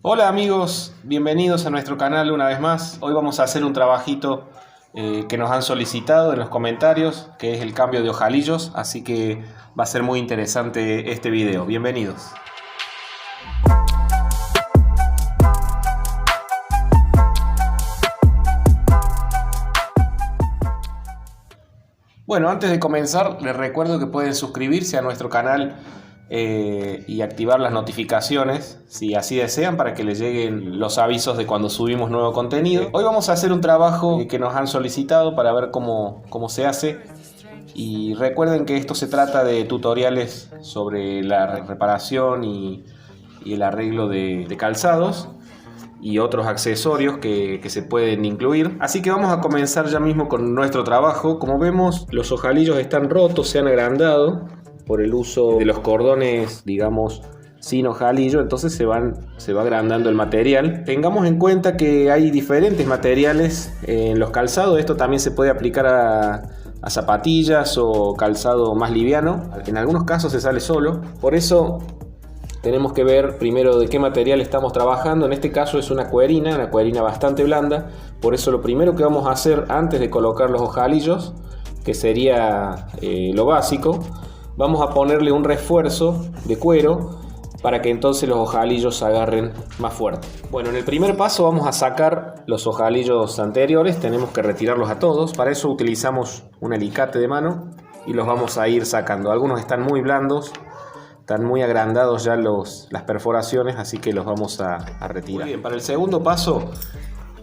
Hola amigos, bienvenidos a nuestro canal una vez más. Hoy vamos a hacer un trabajito que nos han solicitado en los comentarios, que es el cambio de ojalillos, así que va a ser muy interesante este video. Bienvenidos. Bueno, antes de comenzar les recuerdo que pueden suscribirse a nuestro canal y activar las notificaciones si así desean, para que les lleguen los avisos de cuando subimos nuevo contenido. Hoy vamos a hacer un trabajo que nos han solicitado para ver cómo se hace, y recuerden que esto se trata de tutoriales sobre la reparación y el arreglo de calzados y otros accesorios que se pueden incluir. Así que vamos a comenzar ya mismo con nuestro trabajo. Como vemos, los ojalillos están rotos, se han agrandado por el uso de los cordones, digamos, sin ojalillo, entonces se va agrandando el material. Tengamos en cuenta que hay diferentes materiales en los calzados. Esto también se puede aplicar a zapatillas o calzado más liviano. En algunos casos se sale solo, por eso tenemos que ver primero de qué material estamos trabajando. En este caso es una cuerina bastante blanda. Por eso lo primero que vamos a hacer antes de colocar los ojalillos, que sería lo básico, vamos a ponerle un refuerzo de cuero para que entonces los ojalillos se agarren más fuerte. Bueno, en el primer paso vamos a sacar los ojalillos anteriores. Tenemos que retirarlos a todos. Para eso utilizamos un alicate de mano y los vamos a ir sacando. Algunos están muy blandos, están muy agrandados ya las perforaciones, así que los vamos a retirar. Muy bien, para el segundo paso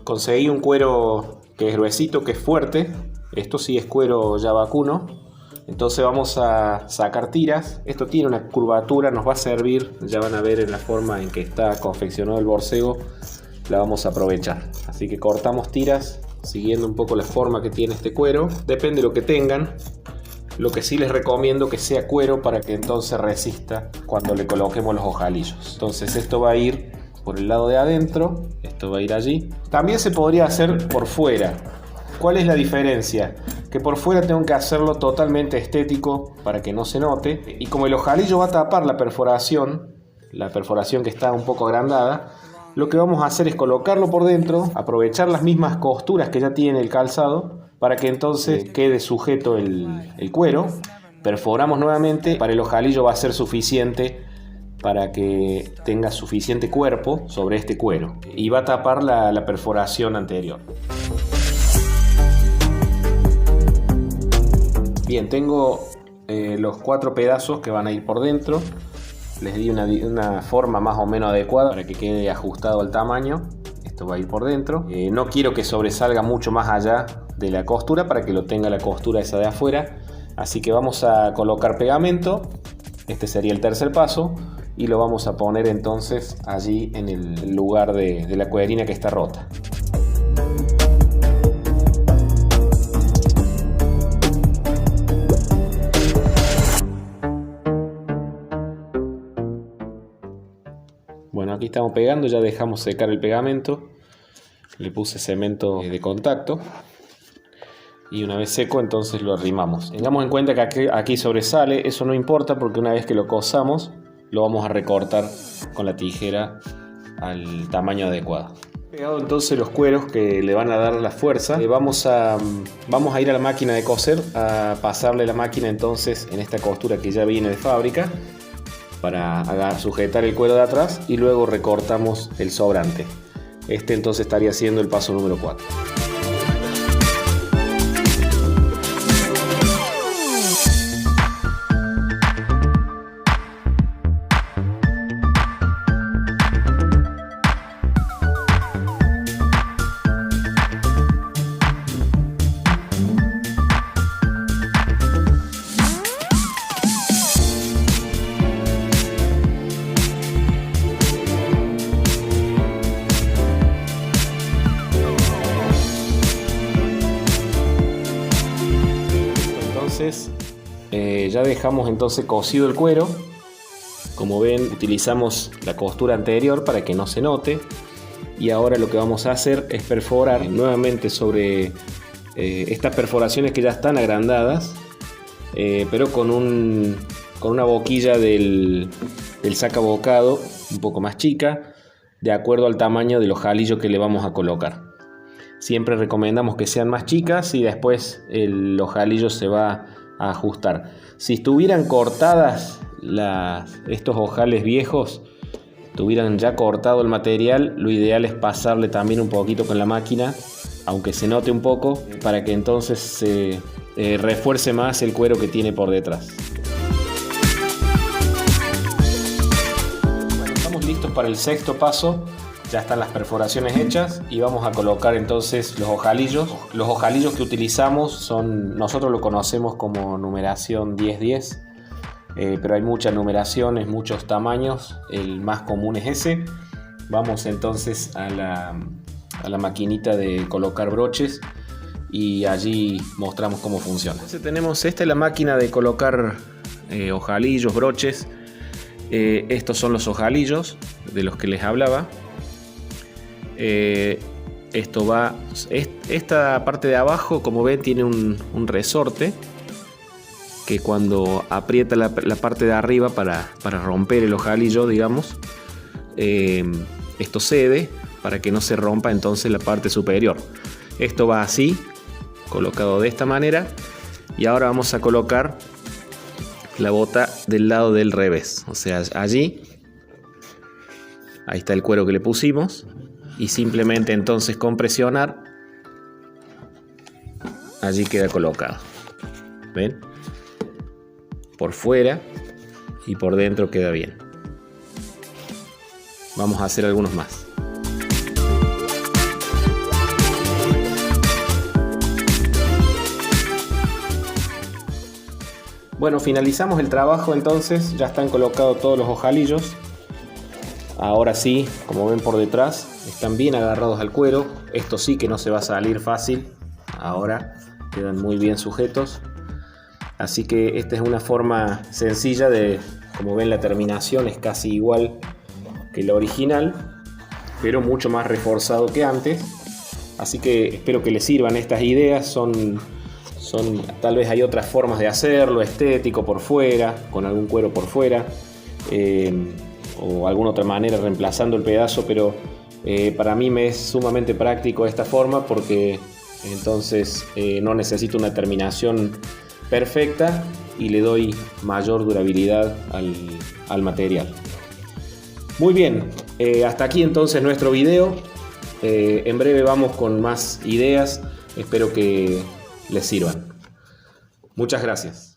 conseguí un cuero que es gruesito, que es fuerte. Esto sí es cuero ya vacuno. Entonces vamos a sacar tiras. Esto tiene una curvatura, nos va a servir. Ya van a ver en la forma en que está confeccionado el borcego, la vamos a aprovechar. Así que cortamos tiras siguiendo un poco la forma que tiene este cuero. Depende de lo que tengan. Lo que sí les recomiendo que sea cuero, para que entonces resista cuando le coloquemos los ojalillos. Entonces esto va a ir por el lado de adentro, esto va a ir allí. También se podría hacer por fuera. ¿Cuál es la diferencia? Que por fuera tengo que hacerlo totalmente estético para que no se note. Y como el ojalillo va a tapar la perforación que está un poco agrandada, lo que vamos a hacer es colocarlo por dentro, aprovechar las mismas costuras que ya tiene el calzado, para que entonces quede sujeto el cuero. Perforamos nuevamente. Para el ojalillo va a ser suficiente para que tenga suficiente cuerpo sobre este cuero, y va a tapar la perforación anterior. Bien, tengo los 4 pedazos que van a ir por dentro. Les di una forma más o menos adecuada para que quede ajustado al tamaño. Esto va a ir por dentro. No quiero que sobresalga mucho más allá de la costura, para que lo tenga la costura esa de afuera. Así que vamos a colocar pegamento. Este sería el tercer paso, y lo vamos a poner entonces allí en el lugar de la cuerina que está rota. Bueno, aquí estamos pegando, ya dejamos secar el pegamento. Le puse cemento de contacto, y una vez seco entonces lo arrimamos. Tengamos en cuenta que aquí sobresale. Eso no importa, porque una vez que lo cosamos lo vamos a recortar con la tijera al tamaño adecuado. Pegado entonces los cueros que le van a dar la fuerza, vamos a ir a la máquina de coser a pasarle la máquina entonces en esta costura que ya viene de fábrica, para sujetar el cuero de atrás, y luego recortamos el sobrante. Este entonces estaría siendo el paso número 4. Ya dejamos entonces cosido el cuero. Como ven, utilizamos la costura anterior para que no se note, y ahora lo que vamos a hacer es perforar nuevamente sobre estas perforaciones que ya están agrandadas, pero con una boquilla del sacabocado un poco más chica. de acuerdo al tamaño del ojalillo que le vamos a colocar. Siempre recomendamos que sean más chicas y después el ojalillo se va a ajustar. Si estuvieran cortadas estos ojales viejos, tuvieran ya cortado el material, lo ideal es pasarle también un poquito con la máquina, aunque se note un poco, para que entonces se refuerce más el cuero que tiene por detrás. Bueno, estamos listos para el sexto paso. Ya están las perforaciones hechas y vamos a colocar entonces los ojalillos. Los ojalillos que utilizamos nosotros lo conocemos como numeración 10-10, pero hay muchas numeraciones, muchos tamaños. El más común es ese. Vamos entonces a la maquinita de colocar broches y allí mostramos cómo funciona. Entonces esta es la máquina de colocar ojalillos, broches. Estos son los ojalillos de los que les hablaba. Esta parte de abajo, como ven, tiene un resorte que cuando aprieta la parte de arriba para romper el ojalillo, digamos, esto cede para que no se rompa entonces la parte superior. Esto va así, colocado de esta manera, y ahora vamos a colocar la bota del lado del revés, o sea, allí, ahí está el cuero que le pusimos. Y simplemente entonces con presionar allí queda colocado. ¿Ven? Por fuera y por dentro queda bien. Vamos a hacer algunos más. Bueno, finalizamos el trabajo entonces. Ya están colocados todos los ojalillos. Ahora sí, como ven por detrás, están bien agarrados al cuero. Esto sí que no se va a salir fácil. Ahora quedan muy bien sujetos. Así que esta es una forma sencilla de, como ven, la terminación es casi igual que la original, pero mucho más reforzado que antes. Así que espero que les sirvan estas ideas. Tal vez hay otras formas de hacerlo, estético por fuera, con algún cuero por fuera. O alguna otra manera reemplazando el pedazo, pero para mí me es sumamente práctico esta forma porque entonces no necesito una terminación perfecta y le doy mayor durabilidad al material. Muy bien, hasta aquí entonces nuestro video. En breve vamos con más ideas, espero que les sirvan. Muchas gracias.